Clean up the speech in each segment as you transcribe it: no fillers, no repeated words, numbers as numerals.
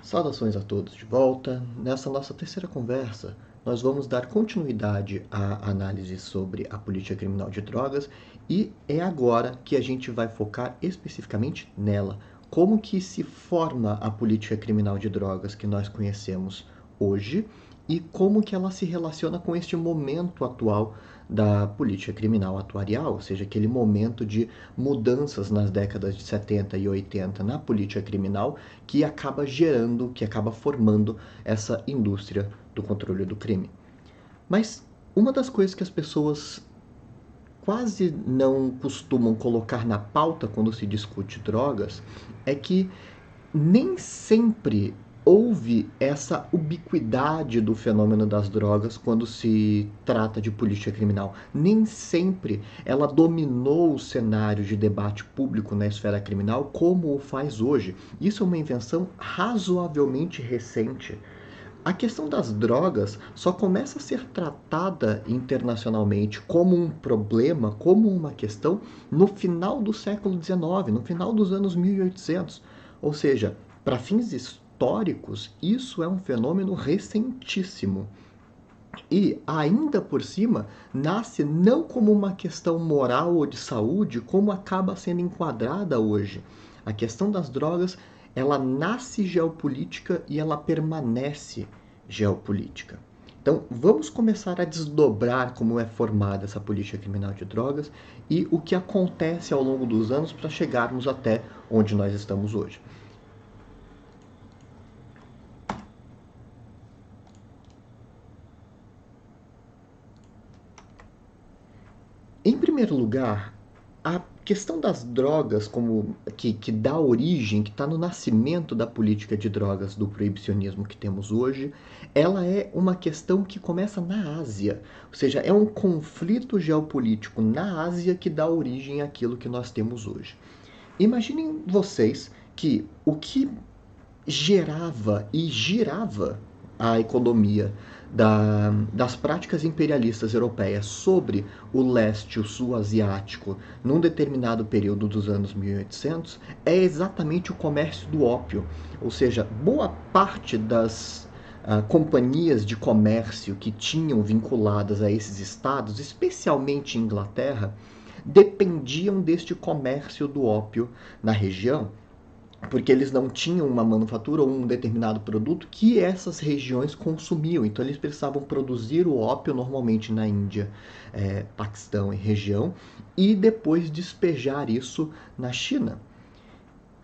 Saudações a todos de volta. Nessa nossa terceira conversa, nós vamos dar continuidade à análise sobre a política criminal de drogas e é agora que a gente vai focar especificamente nela. Como que se forma a política criminal de drogas que nós conhecemos hoje e como que ela se relaciona com este momento atual da política criminal atuarial, ou seja, aquele momento de mudanças nas décadas de 70 e 80 na política criminal que acaba gerando, que acaba formando essa indústria do controle do crime. Mas uma das coisas que as pessoas quase não costumam colocar na pauta quando se discute drogas é que nem sempre houve essa ubiquidade do fenômeno das drogas quando se trata de política criminal. Nem sempre ela dominou o cenário de debate público na esfera criminal como o faz hoje. Isso é uma invenção razoavelmente recente. A questão das drogas só começa a ser tratada internacionalmente como um problema, como uma questão, no final do século XIX, no final dos anos 1800. Ou seja, para fins históricos, isso é um fenômeno recentíssimo. E, ainda por cima, nasce não como uma questão moral ou de saúde, como acaba sendo enquadrada hoje. A questão das drogas, ela nasce geopolítica e ela permanece geopolítica. Então, vamos começar a desdobrar como é formada essa política criminal de drogas e o que acontece ao longo dos anos para chegarmos até onde nós estamos hoje. Em primeiro lugar, a questão das drogas como que dá origem, que está no nascimento da política de drogas do proibicionismo que temos hoje, ela é uma questão que começa na Ásia. Ou seja, é um conflito geopolítico na Ásia que dá origem àquilo que nós temos hoje. Imaginem vocês que o que gerava e girava a economia das práticas imperialistas europeias sobre o leste, o sul asiático, num determinado período dos anos 1800, é exatamente o comércio do ópio. Ou seja, boa parte das companhias de comércio que tinham vinculadas a esses estados, especialmente Inglaterra, dependiam deste comércio do ópio na região, porque eles não tinham uma manufatura ou um determinado produto que essas regiões consumiam. Então eles precisavam produzir o ópio normalmente na Índia, Paquistão e região, e depois despejar isso na China.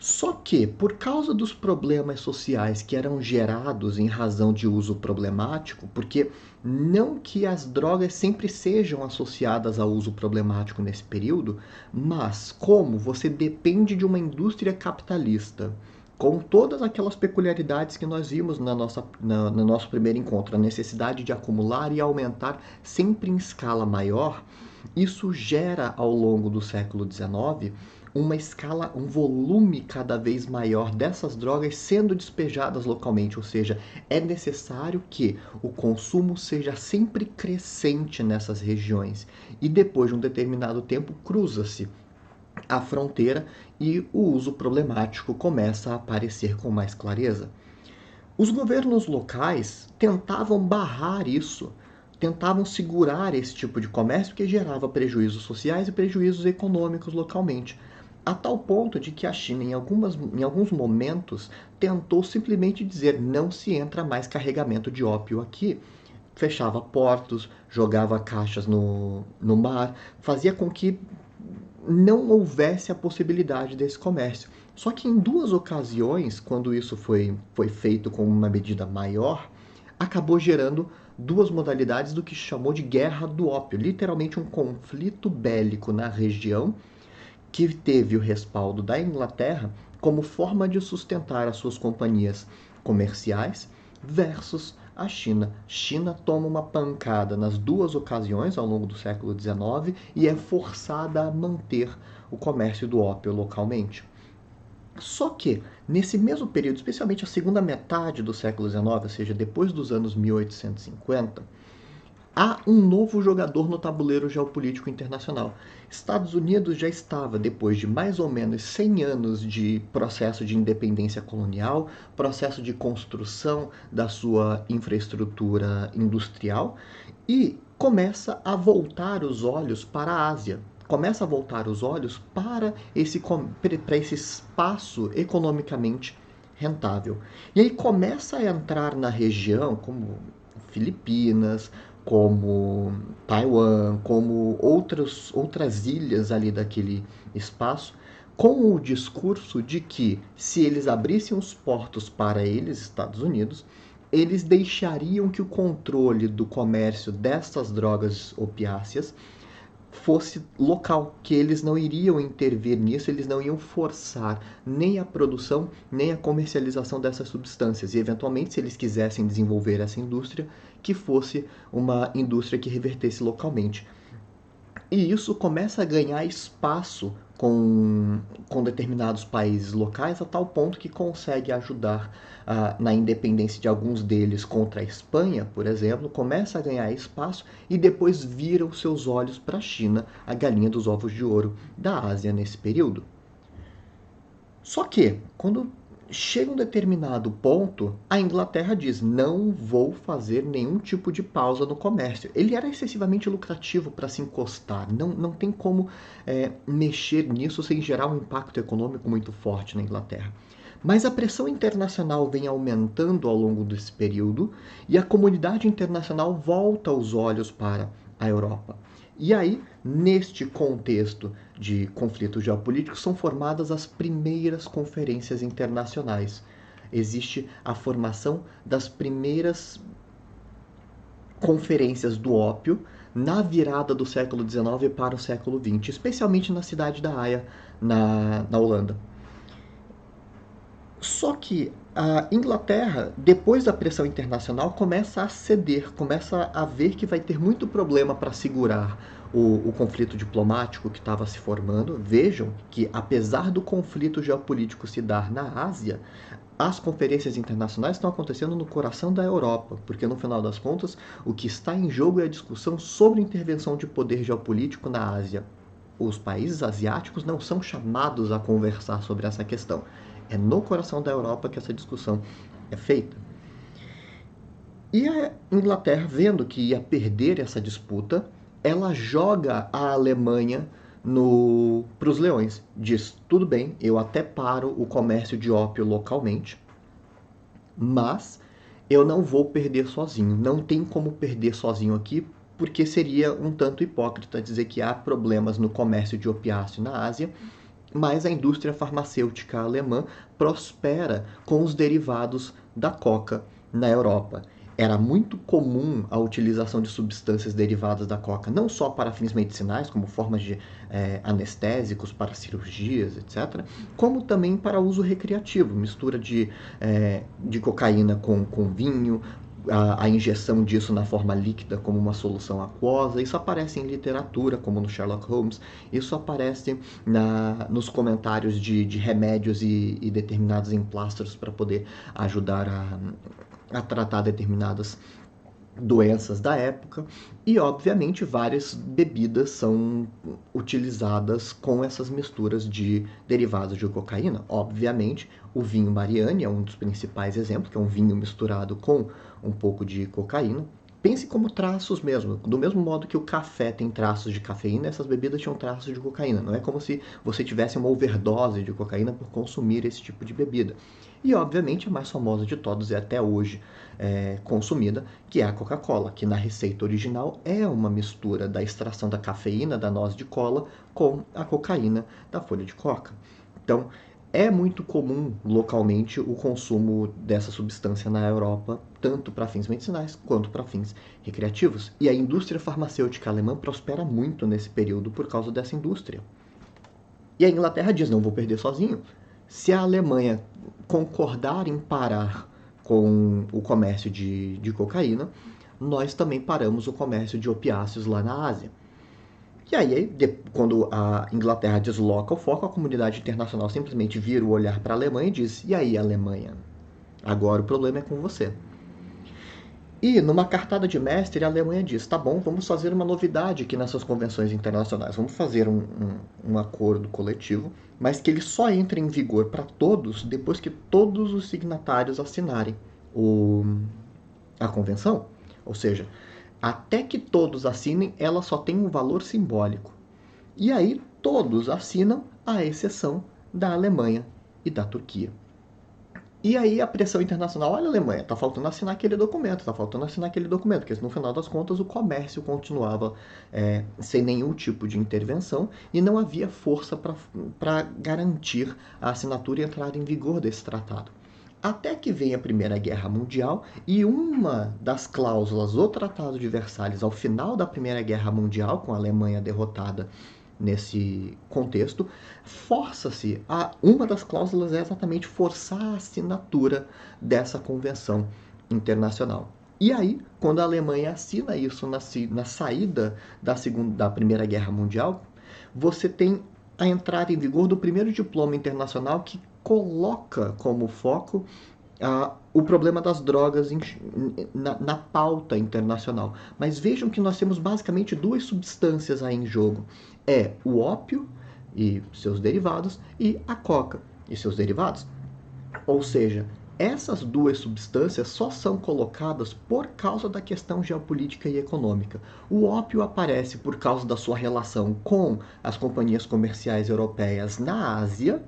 Só que, por causa dos problemas sociais que eram gerados em razão de uso problemático, porque não que as drogas sempre sejam associadas ao uso problemático nesse período, mas como você depende de uma indústria capitalista, com todas aquelas peculiaridades que nós vimos no nosso primeiro encontro, a necessidade de acumular e aumentar sempre em escala maior, isso gera ao longo do século XIX uma escala, um volume cada vez maior dessas drogas sendo despejadas localmente, ou seja, é necessário que o consumo seja sempre crescente nessas regiões e depois de um determinado tempo cruza-se a fronteira e o uso problemático começa a aparecer com mais clareza. Os governos locais tentavam barrar isso, tentavam segurar esse tipo de comércio que gerava prejuízos sociais e prejuízos econômicos localmente, a tal ponto de que a China, em alguns momentos, tentou simplesmente dizer não se entra mais carregamento de ópio aqui. Fechava portos, jogava caixas no mar, fazia com que não houvesse a possibilidade desse comércio. Só que em duas ocasiões, quando isso foi feito com uma medida maior, acabou gerando duas modalidades do que chamou de guerra do ópio, literalmente um conflito bélico na região que teve o respaldo da Inglaterra como forma de sustentar as suas companhias comerciais versus a China. China toma uma pancada nas duas ocasiões ao longo do século XIX e é forçada a manter o comércio do ópio localmente. Só que, nesse mesmo período, especialmente a segunda metade do século XIX, ou seja, depois dos anos 1850, há um novo jogador no tabuleiro geopolítico internacional. Estados Unidos já estava, depois de mais ou menos 100 anos de processo de independência colonial, processo de construção da sua infraestrutura industrial, e começa a voltar os olhos para a Ásia. Começa a voltar os olhos para esse espaço economicamente rentável. E aí começa a entrar na região, como Filipinas, como Taiwan, como outras ilhas ali daquele espaço, com o discurso de que se eles abrissem os portos para eles, Estados Unidos, eles deixariam que o controle do comércio dessas drogas opiáceas fosse local, que eles não iriam intervir nisso, eles não iam forçar nem a produção nem a comercialização dessas substâncias. E, eventualmente, se eles quisessem desenvolver essa indústria, que fosse uma indústria que revertesse localmente. E isso começa a ganhar espaço com determinados países locais, a tal ponto que consegue ajudar na independência de alguns deles contra a Espanha, por exemplo, começa a ganhar espaço e depois vira os seus olhos para a China, a galinha dos ovos de ouro da Ásia nesse período. Só que, quando chega um determinado ponto, a Inglaterra diz: não vou fazer nenhum tipo de pausa no comércio. Ele era excessivamente lucrativo para se encostar, não tem como mexer nisso sem gerar um impacto econômico muito forte na Inglaterra. Mas a pressão internacional vem aumentando ao longo desse período e a comunidade internacional volta os olhos para a Europa. E aí, neste contexto de conflitos geopolíticos, são formadas as primeiras conferências internacionais. Existe a formação das primeiras conferências do ópio na virada do século XIX para o século XX, especialmente na cidade da Haia, na Holanda. Só que a Inglaterra, depois da pressão internacional, começa a ceder, começa a ver que vai ter muito problema para segurar o conflito diplomático que estava se formando. Vejam que, apesar do conflito geopolítico se dar na Ásia, as conferências internacionais estão acontecendo no coração da Europa, porque no final das contas, o que está em jogo é a discussão sobre intervenção de poder geopolítico na Ásia. Os países asiáticos não são chamados a conversar sobre essa questão. É no coração da Europa que essa discussão é feita. E a Inglaterra, vendo que ia perder essa disputa, ela joga a Alemanha para os leões. Diz: tudo bem, eu até paro o comércio de ópio localmente, mas eu não vou perder sozinho. Não tem como perder sozinho aqui, porque seria um tanto hipócrita dizer que há problemas no comércio de opiáceo na Ásia, mas a indústria farmacêutica alemã prospera com os derivados da coca na Europa. Era muito comum a utilização de substâncias derivadas da coca, não só para fins medicinais, como formas de anestésicos para cirurgias, etc., como também para uso recreativo, mistura de cocaína com vinho, a injeção disso na forma líquida como uma solução aquosa. Isso aparece em literatura, como no Sherlock Holmes. Isso aparece nos comentários de remédios e determinados emplastros para poder ajudar a tratar determinadas doenças da época. E, obviamente, várias bebidas são utilizadas com essas misturas de derivados de cocaína. Obviamente, o vinho Mariani é um dos principais exemplos, que é um vinho misturado com um pouco de cocaína. Pense como traços mesmo. Do mesmo modo que o café tem traços de cafeína, essas bebidas tinham traços de cocaína. Não é como se você tivesse uma overdose de cocaína por consumir esse tipo de bebida. E, obviamente, a mais famosa de todos é até hoje consumida, que é a Coca-Cola, que na receita original é uma mistura da extração da cafeína da noz de cola com a cocaína da folha de coca. Então, é muito comum localmente o consumo dessa substância na Europa, tanto para fins medicinais quanto para fins recreativos. E a indústria farmacêutica alemã prospera muito nesse período por causa dessa indústria. E a Inglaterra diz: não vou perder sozinho. Se a Alemanha concordar em parar com o comércio de cocaína, nós também paramos o comércio de opiáceos lá na Ásia. E aí, quando a Inglaterra desloca o foco, a comunidade internacional simplesmente vira o olhar para a Alemanha e diz: e aí, Alemanha? Agora o problema é com você. E, numa cartada de mestre, a Alemanha diz: tá bom, vamos fazer uma novidade aqui nessas convenções internacionais. Vamos fazer um acordo coletivo, mas que ele só entre em vigor para todos depois que todos os signatários assinarem o, a convenção. Ou seja, até que todos assinem, ela só tem um valor simbólico. E aí todos assinam, à exceção da Alemanha e da Turquia. E aí a pressão internacional, olha, Alemanha, tá faltando assinar aquele documento, tá faltando assinar aquele documento, porque no final das contas o comércio continuava sem nenhum tipo de intervenção e não havia força para garantir a assinatura e a entrada em vigor desse tratado. Até que vem a Primeira Guerra Mundial e uma das cláusulas do Tratado de Versalhes ao final da Primeira Guerra Mundial, com a Alemanha derrotada nesse contexto, força-se a uma das cláusulas é exatamente forçar a assinatura dessa convenção internacional. E aí, quando a Alemanha assina isso na saída da Primeira Guerra Mundial, você tem a entrada em vigor do primeiro diploma internacional que coloca como foco o problema das drogas na pauta internacional. Mas vejam que nós temos basicamente duas substâncias aí em jogo. É o ópio e seus derivados e a coca e seus derivados. Ou seja, essas duas substâncias só são colocadas por causa da questão geopolítica e econômica. O ópio aparece por causa da sua relação com as companhias comerciais europeias na Ásia,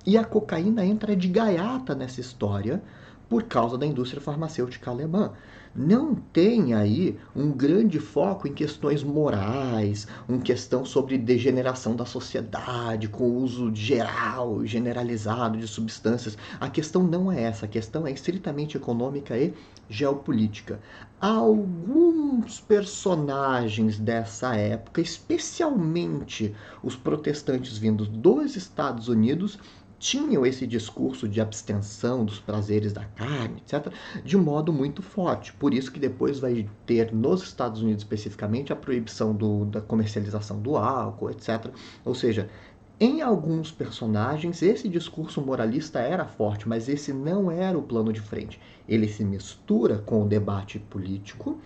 e a cocaína entra de gaiata nessa história por causa da indústria farmacêutica alemã. Não tem aí um grande foco em questões morais, uma questão sobre degeneração da sociedade, com o uso geral, generalizado de substâncias. A questão não é essa, a questão é estritamente econômica e geopolítica. Alguns personagens dessa época, especialmente os protestantes vindos dos Estados Unidos, tinham esse discurso de abstenção dos prazeres da carne, etc., de modo muito forte. Por isso que depois vai ter, nos Estados Unidos especificamente, a proibição da comercialização do álcool, etc. Ou seja, em alguns personagens, esse discurso moralista era forte, mas esse não era o plano de frente. Ele se mistura com o debate político,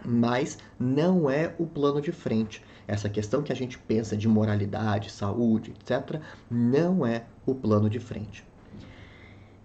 mas não é o plano de frente. Essa questão que a gente pensa de moralidade, saúde, etc., não é o plano de frente.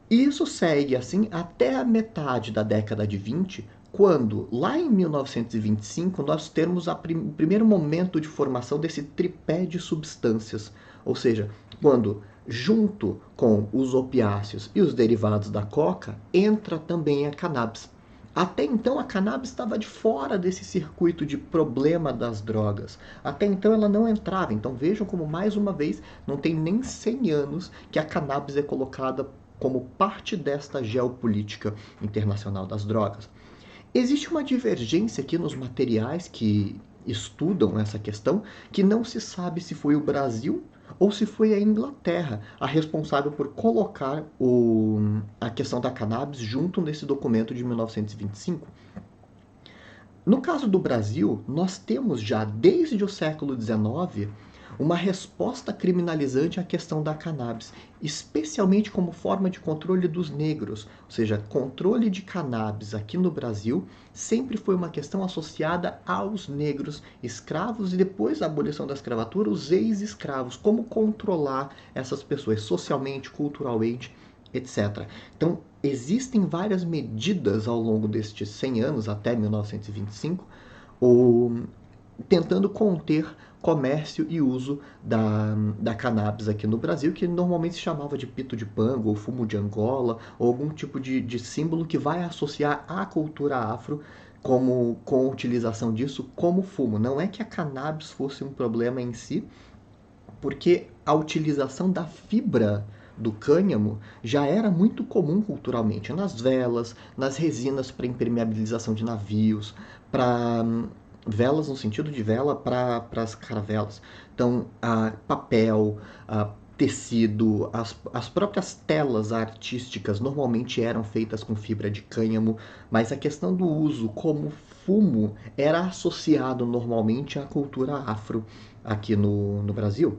E isso segue assim até a metade da década de 20, quando, lá em 1925, nós temos o primeiro momento de formação desse tripé de substâncias. Ou seja, quando, junto com os opiáceos e os derivados da coca, entra também a cannabis. Até então a cannabis estava de fora desse circuito de problema das drogas. Até então ela não entrava. Então vejam como, mais uma vez, não tem nem 100 anos que a cannabis é colocada como parte desta geopolítica internacional das drogas. Existe uma divergência aqui nos materiais que estudam essa questão, que não se sabe se foi o Brasil ou se foi a Inglaterra a responsável por colocar a questão da cannabis junto nesse documento de 1925. No caso do Brasil, nós temos já desde o século XIX uma resposta criminalizante à questão da cannabis, especialmente como forma de controle dos negros. Ou seja, controle de cannabis aqui no Brasil sempre foi uma questão associada aos negros escravos e depois da abolição da escravatura, os ex-escravos. Como controlar essas pessoas socialmente, culturalmente, etc. Então, existem várias medidas ao longo destes 100 anos, até 1925, tentando conter comércio e uso da cannabis aqui no Brasil, que normalmente se chamava de pito de pango, ou fumo de Angola, ou algum tipo de símbolo que vai associar a cultura afro com a utilização disso como fumo. Não é que a cannabis fosse um problema em si, porque a utilização da fibra do cânhamo já era muito comum culturalmente, nas velas, nas resinas para impermeabilização de navios, para velas no sentido de vela para as caravelas. Então, papel, tecido, as próprias telas artísticas normalmente eram feitas com fibra de cânhamo, mas a questão do uso como fumo era associado normalmente à cultura afro aqui no Brasil.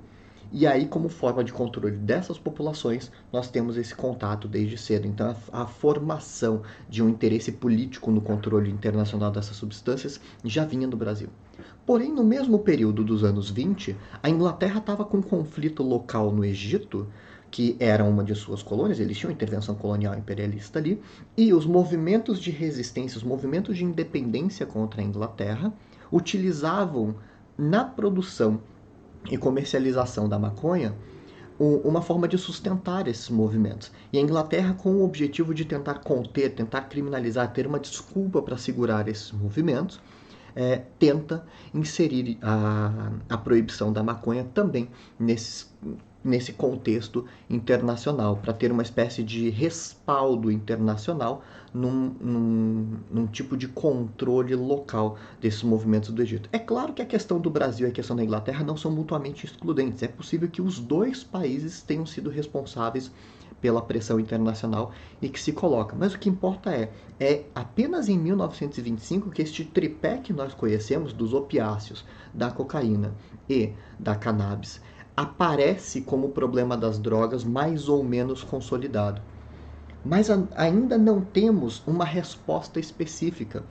E aí, como forma de controle dessas populações, nós temos esse contato desde cedo. Então, a formação de um interesse político no controle internacional dessas substâncias já vinha do Brasil. Porém, no mesmo período dos anos 20, a Inglaterra estava com um conflito local no Egito, que era uma de suas colônias, eles tinham intervenção colonial imperialista ali, e os movimentos de resistência, os movimentos de independência contra a Inglaterra, utilizavam na produção e comercialização da maconha uma forma de sustentar esses movimentos. E a Inglaterra, com o objetivo de tentar conter, tentar criminalizar, ter uma desculpa para segurar esses movimentos, tenta inserir a proibição da maconha também nesse contexto internacional, para ter uma espécie de respaldo internacional num tipo de controle local desses movimentos do Egito. É claro que a questão do Brasil e a questão da Inglaterra não são mutuamente excludentes. É possível que os dois países tenham sido responsáveis pela pressão internacional e que se coloca. Mas o que importa é apenas em 1925 que este tripé que nós conhecemos dos opiáceos, da cocaína e da cannabis aparece como o problema das drogas mais ou menos consolidado. Mas ainda não temos uma resposta específica.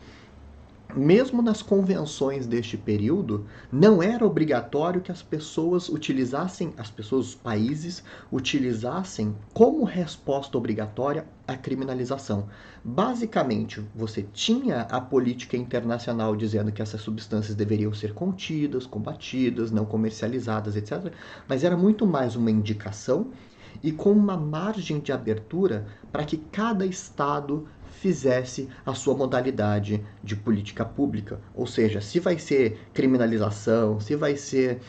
Mesmo nas convenções deste período, não era obrigatório que as pessoas utilizassem, os países utilizassem como resposta obrigatória a criminalização. Basicamente, você tinha a política internacional dizendo que essas substâncias deveriam ser contidas, combatidas, não comercializadas, etc. Mas era muito mais uma indicação e com uma margem de abertura para que cada estado fizesse a sua modalidade de política pública. Ou seja, se vai ser criminalização, se vai ser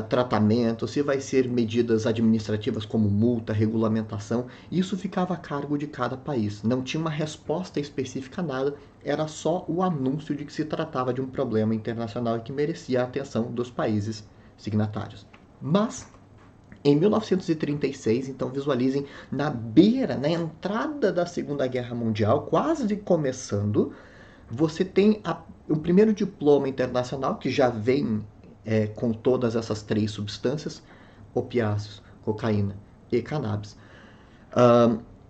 tratamento, se vai ser medidas administrativas como multa, regulamentação, isso ficava a cargo de cada país. Não tinha uma resposta específica a nada, era só o anúncio de que se tratava de um problema internacional e que merecia a atenção dos países signatários. Mas em 1936, então visualizem, na beira, na entrada da Segunda Guerra Mundial, quase começando, você tem o primeiro diploma internacional, que já vem com todas essas três substâncias, opiáceos, cocaína e cannabis,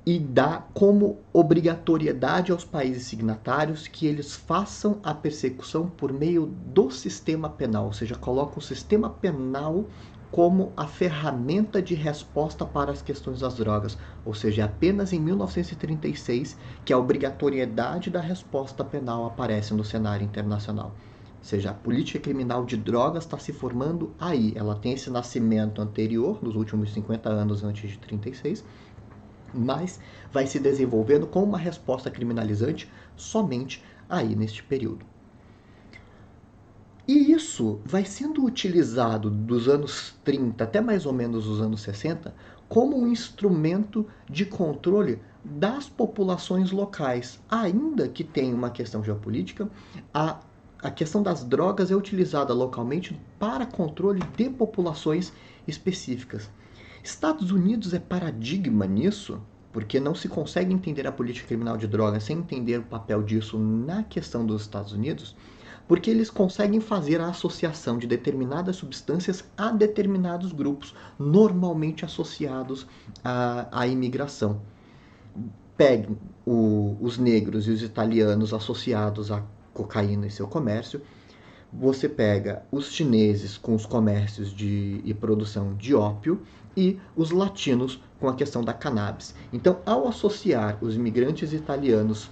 e dá como obrigatoriedade aos países signatários que eles façam a persecução por meio do sistema penal, ou seja, coloca o sistema penal como a ferramenta de resposta para as questões das drogas. Ou seja, é apenas em 1936 que a obrigatoriedade da resposta penal aparece no cenário internacional. Ou seja, a política criminal de drogas está se formando aí. Ela tem esse nascimento anterior, nos últimos 50 anos antes de 36, mas vai se desenvolvendo com uma resposta criminalizante somente aí neste período. E isso vai sendo utilizado dos anos 30 até mais ou menos os anos 60 como um instrumento de controle das populações locais. Ainda que tenha uma questão geopolítica, a questão das drogas é utilizada localmente para controle de populações específicas. Estados Unidos é paradigma nisso, porque não se consegue entender a política criminal de drogas sem entender o papel disso na questão dos Estados Unidos, porque eles conseguem fazer a associação de determinadas substâncias a determinados grupos, normalmente associados à imigração. Pegue os negros e os italianos associados à cocaína e seu comércio, você pega os chineses com os comércios e produção de ópio e os latinos com a questão da cannabis. Então, ao associar os imigrantes italianos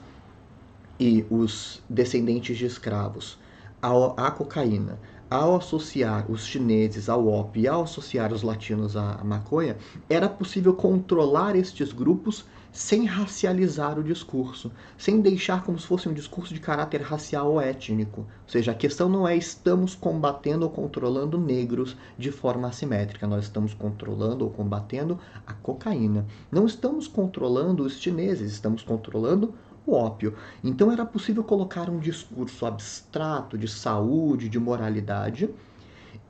e os descendentes de escravos à cocaína, ao associar os chineses ao ópio e ao associar os latinos à maconha, era possível controlar estes grupos sem racializar o discurso, sem deixar como se fosse um discurso de caráter racial ou étnico. Ou seja, a questão não é estamos combatendo ou controlando negros de forma assimétrica, nós estamos controlando ou combatendo a cocaína. Não estamos controlando os chineses, estamos controlando o ópio. Então era possível colocar um discurso abstrato de saúde, de moralidade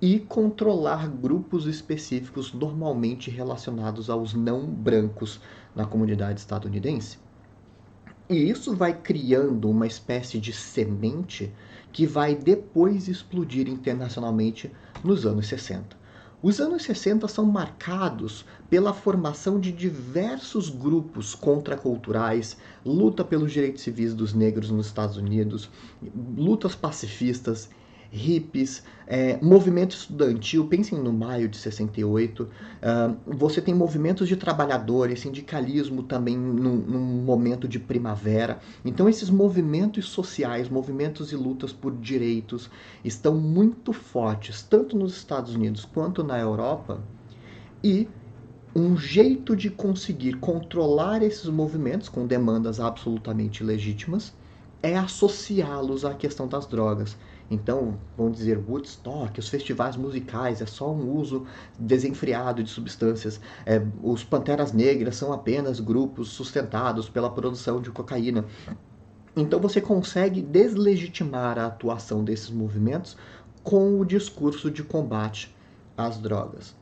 e controlar grupos específicos normalmente relacionados aos não brancos na comunidade estadunidense. E isso vai criando uma espécie de semente que vai depois explodir internacionalmente nos anos 60. Os anos 60 são marcados pela formação de diversos grupos contraculturais, luta pelos direitos civis dos negros nos Estados Unidos, lutas pacifistas, hippies, movimento estudantil. Pensem no maio de 68. Você tem movimentos de trabalhadores, sindicalismo também num momento de primavera. Então esses movimentos sociais, movimentos e lutas por direitos estão muito fortes, tanto nos Estados Unidos quanto na Europa, e um jeito de conseguir controlar esses movimentos com demandas absolutamente legítimas é associá-los à questão das drogas. Então, vamos dizer, Woodstock, os festivais musicais, é só um uso desenfreado de substâncias. Os Panteras Negras são apenas grupos sustentados pela produção de cocaína. Então você consegue deslegitimar a atuação desses movimentos com o discurso de combate às drogas.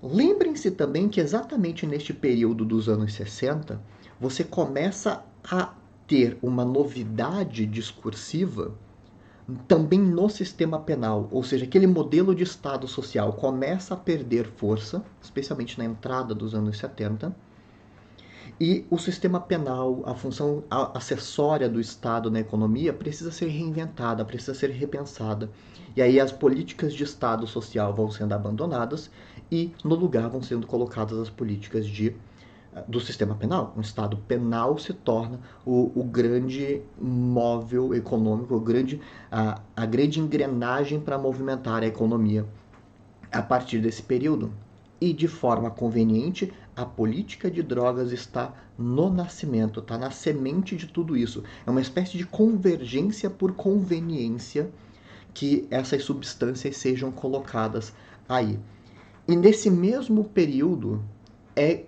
Lembrem-se também que exatamente neste período dos anos 60, você começa a ter uma novidade discursiva também no sistema penal, ou seja, aquele modelo de Estado social começa a perder força, especialmente na entrada dos anos 70, e o sistema penal, a função acessória do Estado na economia, precisa ser reinventada, precisa ser repensada. E aí as políticas de Estado social vão sendo abandonadas e no lugar vão sendo colocadas as políticas do sistema penal. O Estado penal se torna o grande móvel econômico, a grande engrenagem para movimentar a economia a partir desse período. E de forma conveniente, a política de drogas está no nascimento, está na semente de tudo isso. É uma espécie de convergência por conveniência que essas substâncias sejam colocadas aí. E nesse mesmo período é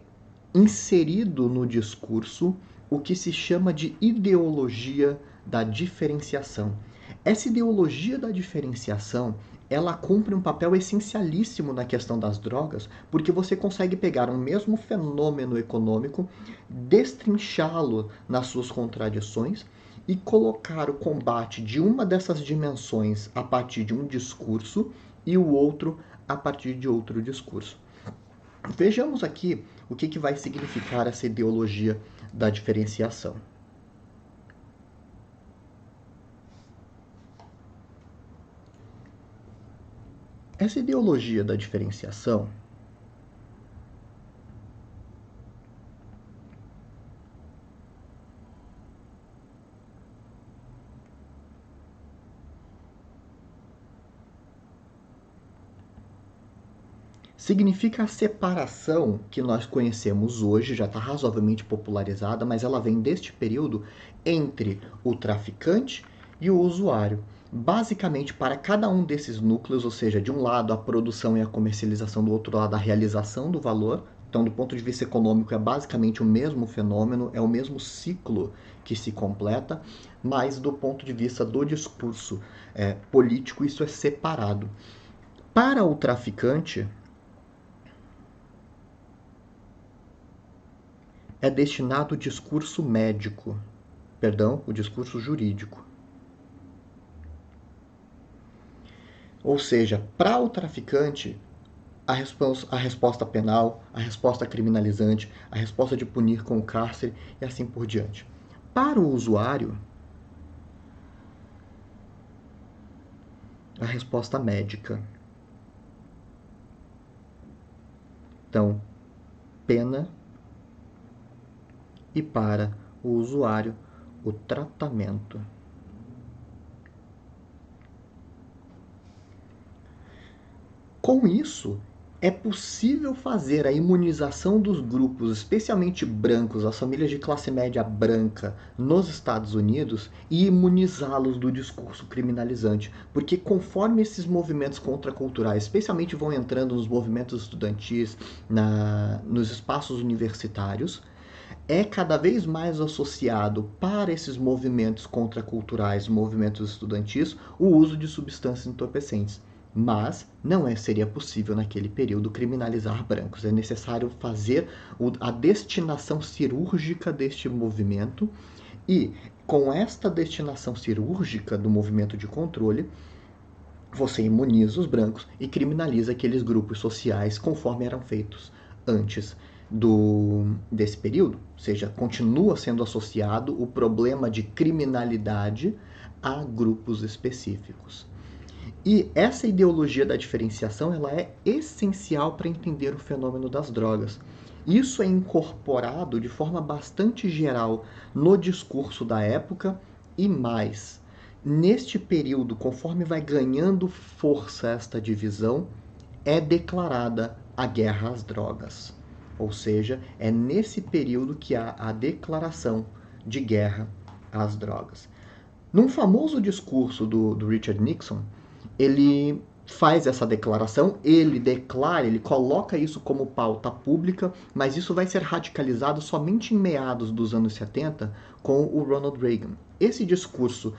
inserido no discurso o que se chama de ideologia da diferenciação. Essa ideologia da diferenciação, ela cumpre um papel essencialíssimo na questão das drogas, porque você consegue pegar um mesmo fenômeno econômico, destrinchá-lo nas suas contradições e colocar o combate de uma dessas dimensões a partir de um discurso e o outro a partir de outro discurso. Vejamos aqui o que vai significar essa ideologia da diferenciação. Essa ideologia da diferenciação significa a separação que nós conhecemos hoje, já está razoavelmente popularizada, mas ela vem deste período, entre o traficante e o usuário. Basicamente, para cada um desses núcleos, ou seja, de um lado a produção e a comercialização, do outro lado a realização do valor. Então, do ponto de vista econômico, é basicamente o mesmo fenômeno, é o mesmo ciclo que se completa, mas do ponto de vista do discurso político, isso é separado. Para o traficante, é destinado o discurso médico, perdão, o discurso jurídico. Ou seja, para o traficante, a resposta penal, a resposta criminalizante, a resposta de punir com o cárcere e assim por diante. Para o usuário, a resposta médica. Então, pena, e para o usuário, o tratamento. Com isso, é possível fazer a imunização dos grupos, especialmente brancos, as famílias de classe média branca nos Estados Unidos, e imunizá-los do discurso criminalizante. Porque conforme esses movimentos contraculturais, especialmente vão entrando nos movimentos estudantis, nos espaços universitários, é cada vez mais associado para esses movimentos contraculturais, movimentos estudantis, o uso de substâncias entorpecentes. Mas não seria possível naquele período criminalizar brancos. É necessário fazer a destinação cirúrgica deste movimento e, com esta destinação cirúrgica do movimento de controle, você imuniza os brancos e criminaliza aqueles grupos sociais conforme eram feitos antes desse período. Ou seja, continua sendo associado o problema de criminalidade a grupos específicos. E essa ideologia da diferenciação ela é essencial para entender o fenômeno das drogas. Isso é incorporado de forma bastante geral no discurso da época e mais. Neste período, conforme vai ganhando força esta divisão, é declarada a guerra às drogas. Ou seja, é nesse período que há a declaração de guerra às drogas. Num famoso discurso do Richard Nixon, ele faz essa declaração, ele coloca isso como pauta pública, mas isso vai ser radicalizado somente em meados dos anos 70 com o Ronald Reagan. Esse discurso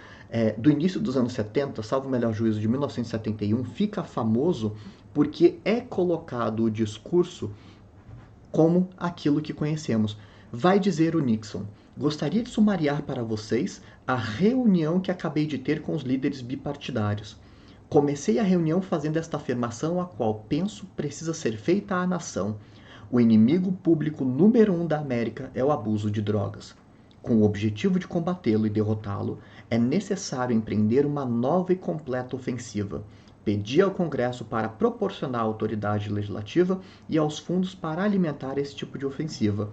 do início dos anos 70, salvo o melhor juízo de 1971, fica famoso porque é colocado o discurso como aquilo que conhecemos. Vai dizer o Nixon: gostaria de sumariar para vocês a reunião que acabei de ter com os líderes bipartidários. Comecei a reunião fazendo esta afirmação, a qual penso precisa ser feita à nação. O inimigo público número 1 da América é o abuso de drogas. Com o objetivo de combatê-lo e derrotá-lo, é necessário empreender uma nova e completa ofensiva. Pedi ao Congresso para proporcionar à autoridade legislativa e aos fundos para alimentar esse tipo de ofensiva.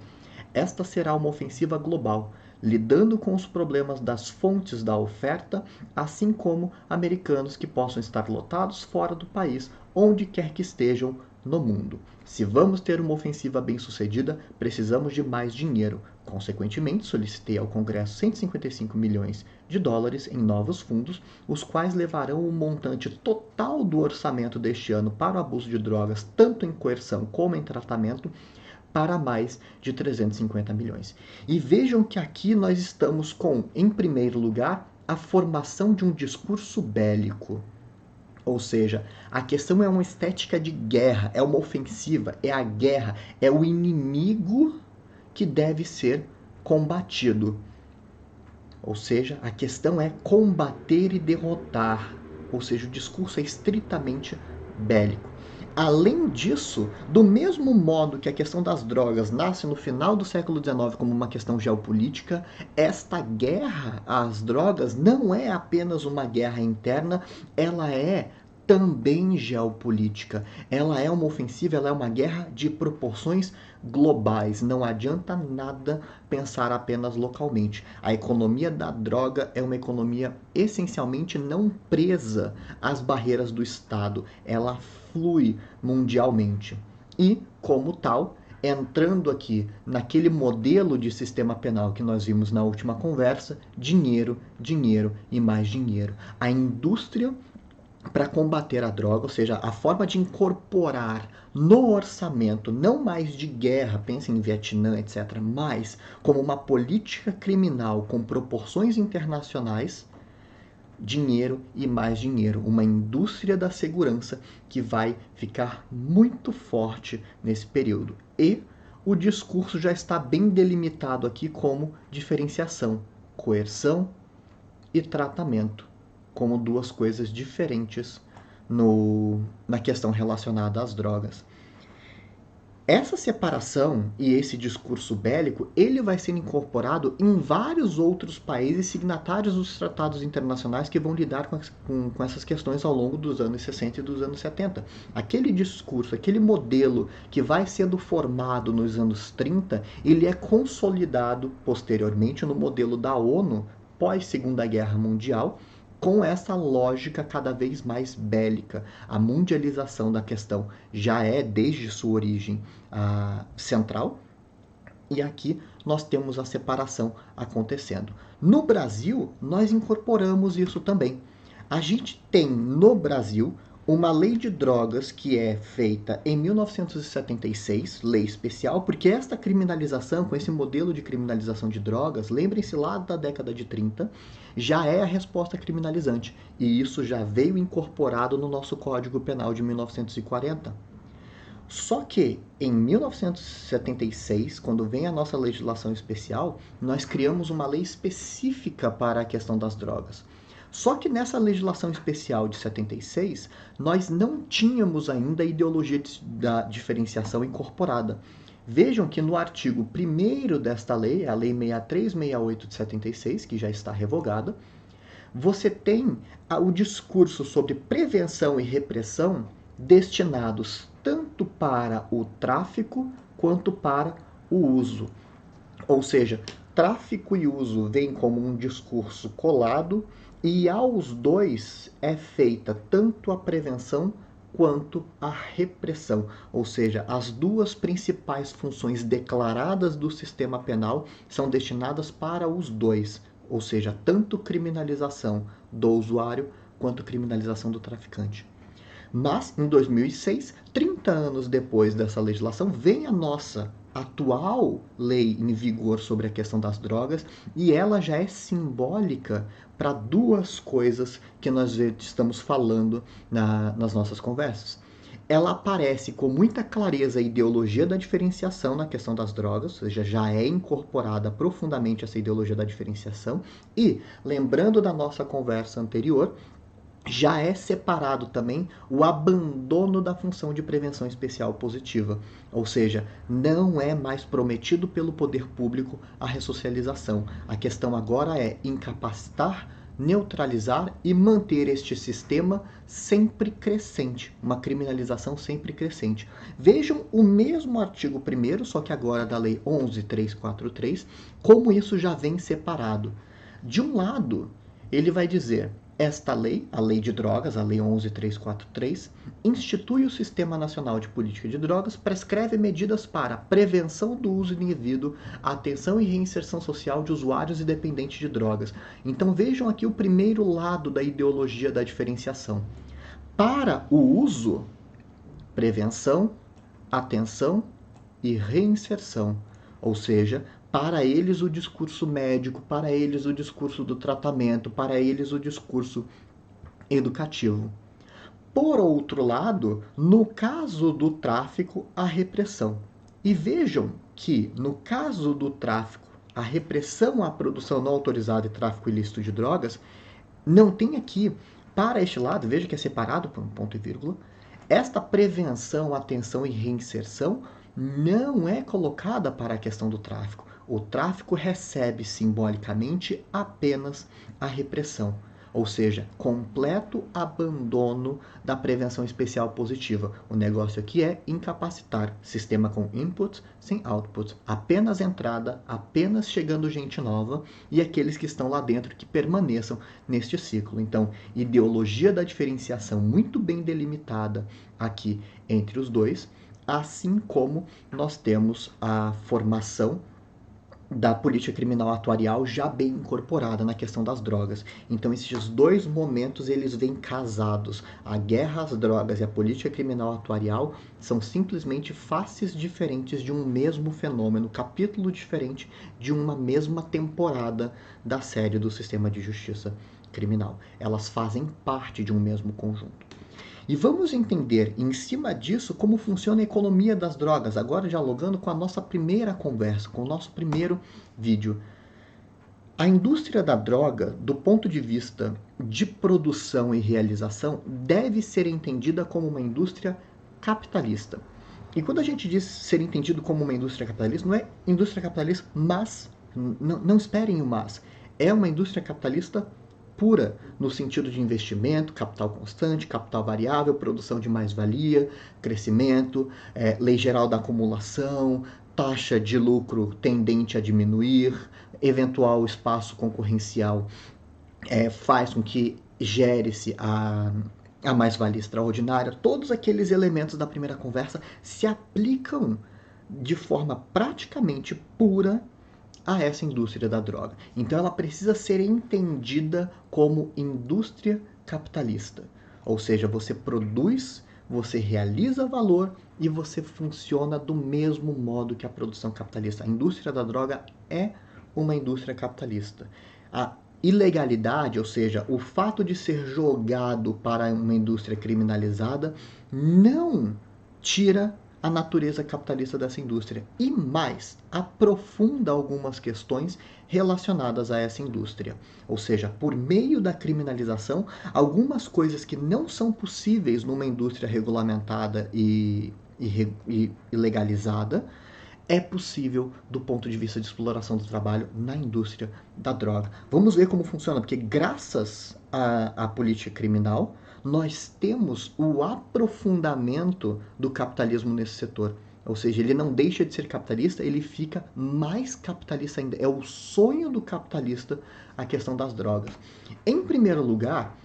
Esta será uma ofensiva global, lidando com os problemas das fontes da oferta, assim como americanos que possam estar lotados fora do país, onde quer que estejam no mundo. Se vamos ter uma ofensiva bem-sucedida, precisamos de mais dinheiro. Consequentemente, solicitei ao Congresso 155 milhões de dólares em novos fundos, os quais levarão o montante total do orçamento deste ano para o abuso de drogas, tanto em coerção como em tratamento, para mais de 350 milhões. E vejam que aqui nós estamos com, em primeiro lugar, a formação de um discurso bélico. Ou seja, a questão é uma estética de guerra, é uma ofensiva, é a guerra, é o inimigo que deve ser combatido. Ou seja, a questão é combater e derrotar. Ou seja, o discurso é estritamente bélico. Além disso, do mesmo modo que a questão das drogas nasce no final do século XIX como uma questão geopolítica, esta guerra às drogas não é apenas uma guerra interna, ela é também geopolítica. Ela é uma ofensiva, ela é uma guerra de proporções globais. Não adianta nada pensar apenas localmente. A economia da droga é uma economia essencialmente não presa às barreiras do Estado. Ela flui mundialmente. E, como tal, entrando aqui naquele modelo de sistema penal que nós vimos na última conversa, dinheiro, dinheiro e mais dinheiro. A indústria para combater a droga, ou seja, a forma de incorporar no orçamento, não mais de guerra, pense em Vietnã, etc., mas como uma política criminal com proporções internacionais, dinheiro e mais dinheiro, uma indústria da segurança que vai ficar muito forte nesse período. E o discurso já está bem delimitado aqui como diferenciação, coerção e tratamento, como duas coisas diferentes na questão relacionada às drogas. Essa separação e esse discurso bélico, ele vai sendo incorporado em vários outros países signatários dos tratados internacionais que vão lidar com essas questões ao longo dos anos 60 e dos anos 70. Aquele discurso, aquele modelo que vai sendo formado nos anos 30, ele é consolidado posteriormente no modelo da ONU pós-Segunda Guerra Mundial, com essa lógica cada vez mais bélica. A mundialização da questão já é, desde sua origem, central, e aqui nós temos a separação acontecendo. No Brasil, nós incorporamos isso também. A gente tem no Brasil uma lei de drogas que é feita em 1976, lei especial, porque esta criminalização, com esse modelo de criminalização de drogas, lembrem-se lá da década de 30, já é a resposta criminalizante. E isso já veio incorporado no nosso Código Penal de 1940. Só que em 1976, quando vem a nossa legislação especial, nós criamos uma lei específica para a questão das drogas. Só que nessa legislação especial de 76, nós não tínhamos ainda a ideologia da diferenciação incorporada. Vejam que no artigo 1º desta lei, a Lei 6368 de 76, que já está revogada, você tem o discurso sobre prevenção e repressão destinados tanto para o tráfico quanto para o uso. Ou seja, tráfico e uso vêm como um discurso colado e aos dois é feita tanto a prevenção quanto a repressão. Ou seja, as duas principais funções declaradas do sistema penal são destinadas para os dois. Ou seja, tanto criminalização do usuário quanto criminalização do traficante. Mas, em 2006, 30 anos depois dessa legislação, vem a nossa atual lei em vigor sobre a questão das drogas e ela já é simbólica para duas coisas que nós estamos falando nas nossas conversas. Ela aparece com muita clareza a ideologia da diferenciação na questão das drogas, ou seja, já é incorporada profundamente essa ideologia da diferenciação e, lembrando da nossa conversa anterior, já é separado também o abandono da função de prevenção especial positiva. Ou seja, não é mais prometido pelo poder público a ressocialização. A questão agora é incapacitar, neutralizar e manter este sistema sempre crescente, uma criminalização sempre crescente. Vejam o mesmo artigo 1º, só que agora da Lei 11.343, como isso já vem separado. De um lado, ele vai dizer: esta lei, a Lei de Drogas, a Lei 11.343, institui o Sistema Nacional de Política de Drogas, prescreve medidas para prevenção do uso indevido, atenção e reinserção social de usuários e dependentes de drogas. Então vejam aqui o primeiro lado da ideologia da diferenciação. Para o uso, prevenção, atenção e reinserção. Ou seja, para eles o discurso médico, para eles o discurso do tratamento, para eles o discurso educativo. Por outro lado, no caso do tráfico, a repressão. E vejam que, no caso do tráfico, a repressão à produção não autorizada e tráfico ilícito de drogas, não tem aqui, para este lado, veja que é separado por um ponto e vírgula, esta prevenção, atenção e reinserção não é colocada para a questão do tráfico. O tráfico recebe simbolicamente apenas a repressão, ou seja, completo abandono da prevenção especial positiva. O negócio aqui é incapacitar, sistema com inputs sem outputs, apenas entrada, apenas chegando gente nova e aqueles que estão lá dentro que permaneçam neste ciclo. Então, ideologia da diferenciação muito bem delimitada aqui entre os dois, assim como nós temos a formação da política criminal atuarial já bem incorporada na questão das drogas. Então esses dois momentos eles vêm casados. A guerra às drogas e a política criminal atuarial são simplesmente faces diferentes de um mesmo fenômeno, capítulo diferente de uma mesma temporada da série do sistema de justiça criminal. Elas fazem parte de um mesmo conjunto. E vamos entender, em cima disso, como funciona a economia das drogas, agora dialogando com a nossa primeira conversa, com o nosso primeiro vídeo. A indústria da droga, do ponto de vista de produção e realização, deve ser entendida como uma indústria capitalista. E quando a gente diz ser entendido como uma indústria capitalista, não é indústria capitalista, mas, não esperem o mas, é uma indústria capitalista pura, no sentido de investimento, capital constante, capital variável, produção de mais-valia, crescimento, lei geral da acumulação, taxa de lucro tendente a diminuir, eventual espaço concorrencial faz com que gere-se a mais-valia extraordinária. Todos aqueles elementos da primeira conversa se aplicam de forma praticamente pura a essa indústria da droga. Então ela precisa ser entendida como indústria capitalista. Ou seja, você produz, você realiza valor e você funciona do mesmo modo que a produção capitalista. A indústria da droga é uma indústria capitalista. A ilegalidade, ou seja, o fato de ser jogado para uma indústria criminalizada, não tira a natureza capitalista dessa indústria e mais, aprofunda algumas questões relacionadas a essa indústria. Ou seja, por meio da criminalização, algumas coisas que não são possíveis numa indústria regulamentada e legalizada, é possível do ponto de vista de exploração do trabalho na indústria da droga. Vamos ver como funciona, porque graças à política criminal, nós temos o aprofundamento do capitalismo nesse setor. Ou seja, ele não deixa de ser capitalista, ele fica mais capitalista ainda. É o sonho do capitalista a questão das drogas. Em primeiro lugar,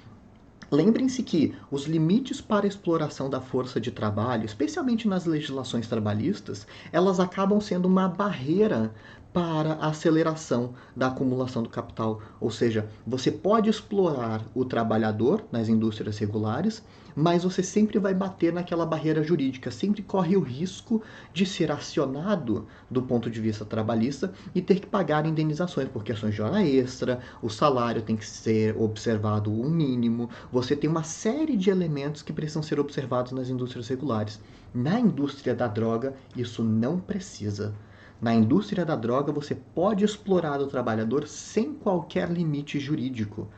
lembrem-se que os limites para a exploração da força de trabalho, especialmente nas legislações trabalhistas, elas acabam sendo uma barreira para a aceleração da acumulação do capital. Ou seja, você pode explorar o trabalhador nas indústrias regulares, mas você sempre vai bater naquela barreira jurídica, sempre corre o risco de ser acionado do ponto de vista trabalhista e ter que pagar indenizações por questões de hora extra, o salário tem que ser observado um mínimo, você tem uma série de elementos que precisam ser observados nas indústrias regulares. Na indústria da droga, isso não precisa. Na indústria da droga, você pode explorar o trabalhador sem qualquer limite jurídico.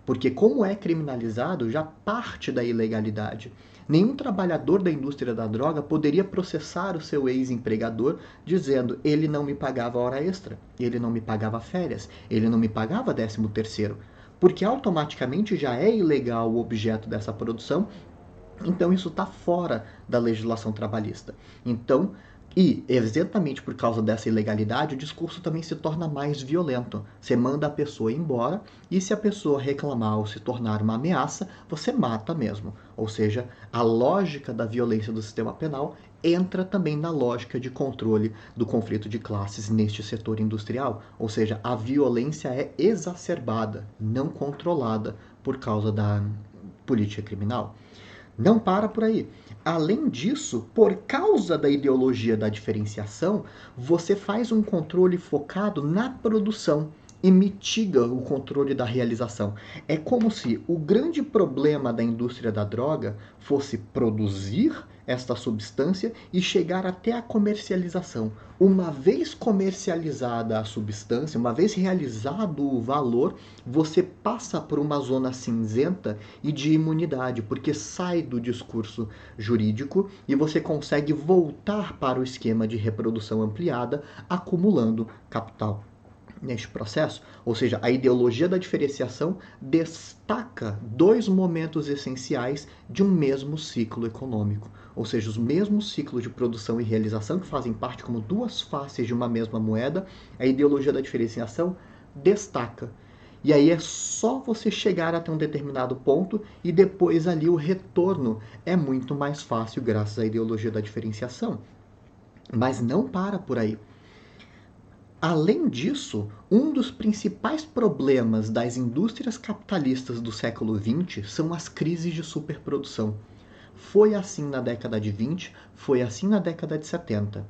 Porque, como é criminalizado, já parte da ilegalidade. Nenhum trabalhador da indústria da droga poderia processar o seu ex-empregador dizendo: ele não me pagava hora extra, ele não me pagava férias, ele não me pagava 13º. Porque automaticamente já é ilegal o objeto dessa produção, então isso está fora da legislação trabalhista. Então, e exatamente por causa dessa ilegalidade, o discurso também se torna mais violento. Você manda a pessoa embora e se a pessoa reclamar ou se tornar uma ameaça, você mata mesmo. Ou seja, a lógica da violência do sistema penal entra também na lógica de controle do conflito de classes neste setor industrial. Ou seja, a violência é exacerbada, não controlada por causa da política criminal. Não para por aí. Além disso, por causa da ideologia da diferenciação, você faz um controle focado na produção e mitiga o controle da realização. É como se o grande problema da indústria da droga fosse produzir esta substância e chegar até a comercialização. Uma vez comercializada a substância, uma vez realizado o valor, você passa por uma zona cinzenta e de imunidade, porque sai do discurso jurídico e você consegue voltar para o esquema de reprodução ampliada, acumulando capital neste processo. Ou seja, a ideologia da diferenciação destaca dois momentos essenciais de um mesmo ciclo econômico. Ou seja, os mesmos ciclos de produção e realização, que fazem parte como duas faces de uma mesma moeda, a ideologia da diferenciação destaca. E aí é só você chegar até um determinado ponto e depois ali o retorno é muito mais fácil graças à ideologia da diferenciação. Mas não para por aí. Além disso, um dos principais problemas das indústrias capitalistas do século XX são as crises de superprodução. Foi assim na década de 20, foi assim na década de 70.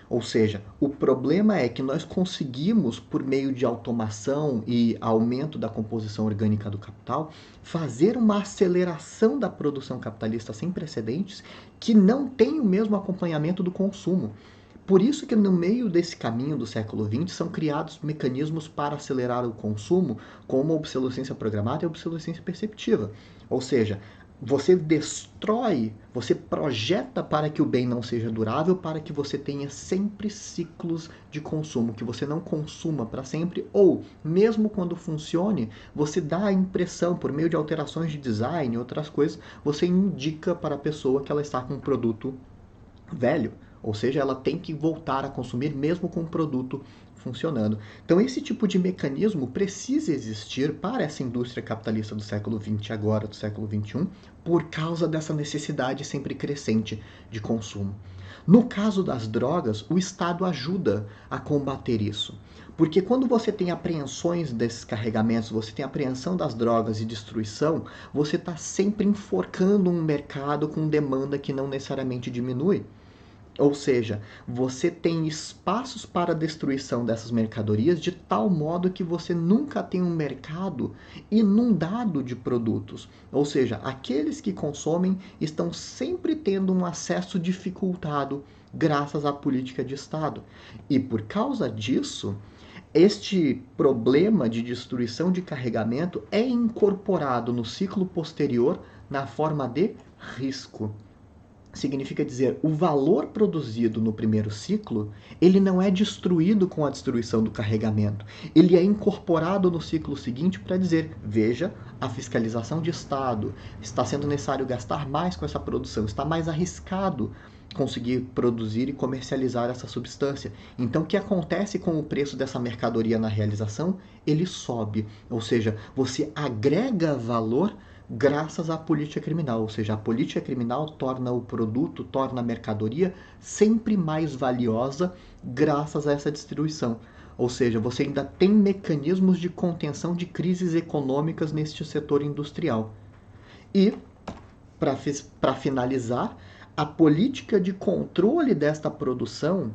Ou seja, o problema é que nós conseguimos, por meio de automação e aumento da composição orgânica do capital, fazer uma aceleração da produção capitalista sem precedentes que não tem o mesmo acompanhamento do consumo. Por isso que no meio desse caminho do século XX são criados mecanismos para acelerar o consumo, como a obsolescência programada e a obsolescência perceptiva. Ou seja, você destrói, você projeta para que o bem não seja durável, para que você tenha sempre ciclos de consumo, que você não consuma para sempre, ou, mesmo quando funcione, você dá a impressão, por meio de alterações de design e outras coisas, você indica para a pessoa que ela está com um produto velho. Ou seja, ela tem que voltar a consumir mesmo com o produto funcionando. Então, esse tipo de mecanismo precisa existir para essa indústria capitalista do século XX, agora do século XXI, por causa dessa necessidade sempre crescente de consumo. No caso das drogas, o Estado ajuda a combater isso. Porque quando você tem apreensões desses carregamentos, você tem apreensão das drogas e destruição, você está sempre enforcando um mercado com demanda que não necessariamente diminui. Ou seja, você tem espaços para a destruição dessas mercadorias de tal modo que você nunca tem um mercado inundado de produtos. Ou seja, aqueles que consomem estão sempre tendo um acesso dificultado graças à política de Estado. E por causa disso, este problema de destruição de carregamento é incorporado no ciclo posterior na forma de risco. Significa dizer, o valor produzido no primeiro ciclo, ele não é destruído com a destruição do carregamento. Ele é incorporado no ciclo seguinte para dizer, veja, a fiscalização de Estado, está sendo necessário gastar mais com essa produção, está mais arriscado conseguir produzir e comercializar essa substância. Então, o que acontece com o preço dessa mercadoria na realização? Ele sobe, ou seja, você agrega valor graças à política criminal, ou seja, a política criminal torna o produto, torna a mercadoria sempre mais valiosa graças a essa distribuição. Ou seja, você ainda tem mecanismos de contenção de crises econômicas neste setor industrial. E, para finalizar, a política de controle desta produção,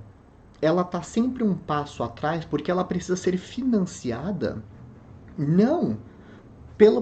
ela está sempre um passo atrás porque ela precisa ser financiada não pela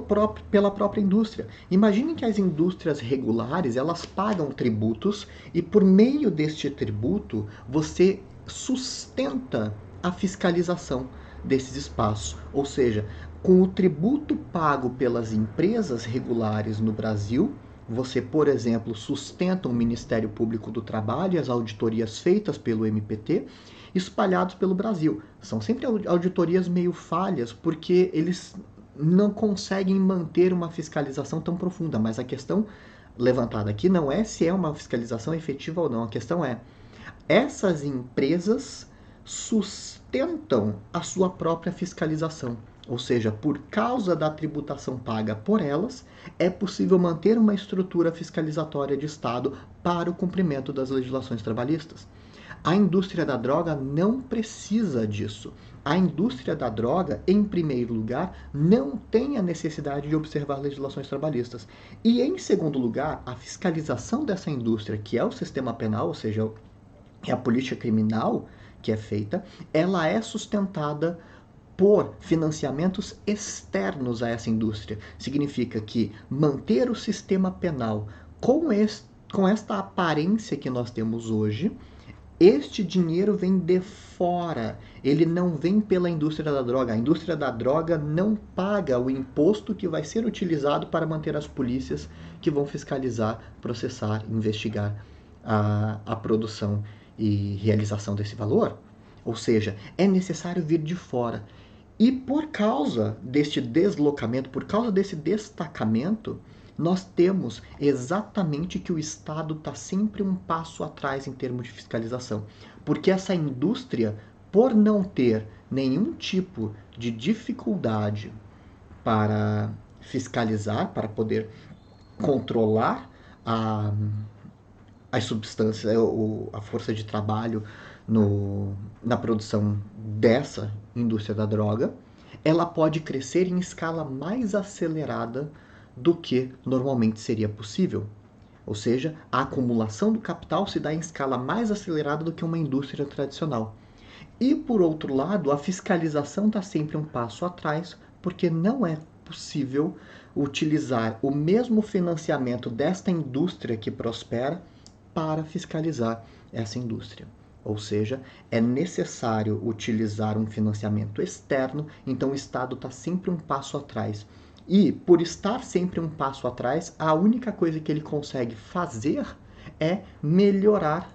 própria indústria. Imaginem que as indústrias regulares, elas pagam tributos e por meio deste tributo você sustenta a fiscalização desses espaços. Ou seja, com o tributo pago pelas empresas regulares no Brasil, você, por exemplo, sustenta o Ministério Público do Trabalho e as auditorias feitas pelo MPT espalhados pelo Brasil. São sempre auditorias meio falhas, porque eles não conseguem manter uma fiscalização tão profunda. Mas a questão levantada aqui não é se é uma fiscalização efetiva ou não. A questão é, essas empresas sustentam a sua própria fiscalização. Ou seja, por causa da tributação paga por elas, é possível manter uma estrutura fiscalizatória de Estado para o cumprimento das legislações trabalhistas. A indústria da droga não precisa disso. A indústria da droga, em primeiro lugar, não tem a necessidade de observar legislações trabalhistas. E, em segundo lugar, a fiscalização dessa indústria, que é o sistema penal, ou seja, é a política criminal que é feita, ela é sustentada por financiamentos externos a essa indústria. Significa que manter o sistema penal com esta aparência que nós temos hoje, este dinheiro vem de fora, ele não vem pela indústria da droga. A indústria da droga não paga o imposto que vai ser utilizado para manter as polícias que vão fiscalizar, processar, investigar a produção e realização desse valor. Ou seja, é necessário vir de fora. E por causa deste deslocamento, por causa desse destacamento, nós temos exatamente que o Estado está sempre um passo atrás em termos de fiscalização. Porque essa indústria, por não ter nenhum tipo de dificuldade para fiscalizar, para poder controlar as substâncias, a força de trabalho na produção dessa indústria da droga, ela pode crescer em escala mais acelerada do que normalmente seria possível. Ou seja, a acumulação do capital se dá em escala mais acelerada do que uma indústria tradicional. E, por outro lado, a fiscalização está sempre um passo atrás, porque não é possível utilizar o mesmo financiamento desta indústria que prospera para fiscalizar essa indústria. Ou seja, é necessário utilizar um financiamento externo, então o Estado está sempre um passo atrás. E, por estar sempre um passo atrás, a única coisa que ele consegue fazer é melhorar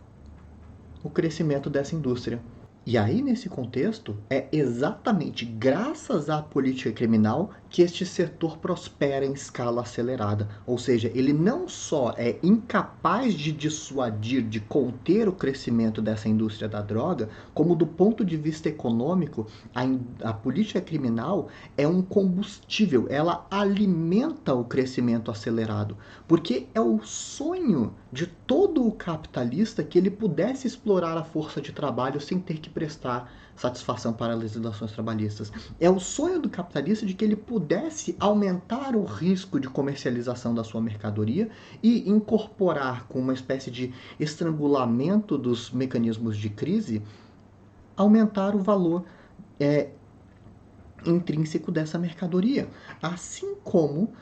o crescimento dessa indústria. E aí, nesse contexto, é exatamente graças à política criminal que este setor prospera em escala acelerada. Ou seja, ele não só é incapaz de dissuadir, de conter o crescimento dessa indústria da droga, como do ponto de vista econômico, a política criminal é um combustível, ela alimenta o crescimento acelerado. Porque é o sonho de todo o capitalista que ele pudesse explorar a força de trabalho sem ter que prestar satisfação para legislações trabalhistas. É o sonho do capitalista de que ele pudesse aumentar o risco de comercialização da sua mercadoria e incorporar com uma espécie de estrangulamento dos mecanismos de crise, aumentar o valor intrínseco dessa mercadoria. Assim como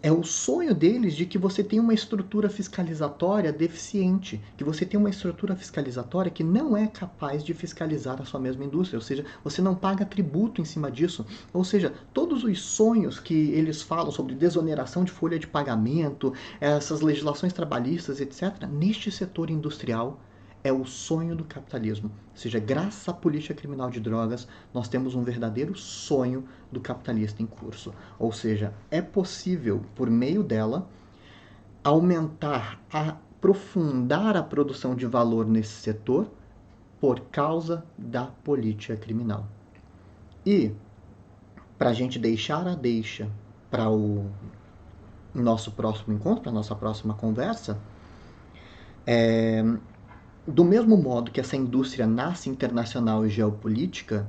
é o sonho deles de que você tenha uma estrutura fiscalizatória deficiente, que você tenha uma estrutura fiscalizatória que não é capaz de fiscalizar a sua mesma indústria, ou seja, você não paga tributo em cima disso. Ou seja, todos os sonhos que eles falam sobre desoneração de folha de pagamento, essas legislações trabalhistas, etc., neste setor industrial, é o sonho do capitalismo. Ou seja, graças à política criminal de drogas, nós temos um verdadeiro sonho do capitalista em curso. Ou seja, é possível, por meio dela, aumentar, aprofundar a produção de valor nesse setor por causa da política criminal. E, para a gente deixar a deixa para o nosso próximo encontro, para a nossa próxima conversa, do mesmo modo que essa indústria nasce internacional e geopolítica,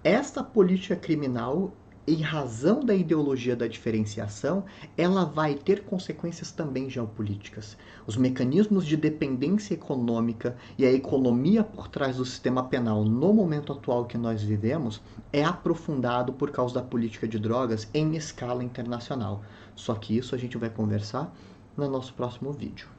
esta política criminal, em razão da ideologia da diferenciação, ela vai ter consequências também geopolíticas. Os mecanismos de dependência econômica e a economia por trás do sistema penal no momento atual que nós vivemos é aprofundado por causa da política de drogas em escala internacional. Só que isso a gente vai conversar no nosso próximo vídeo.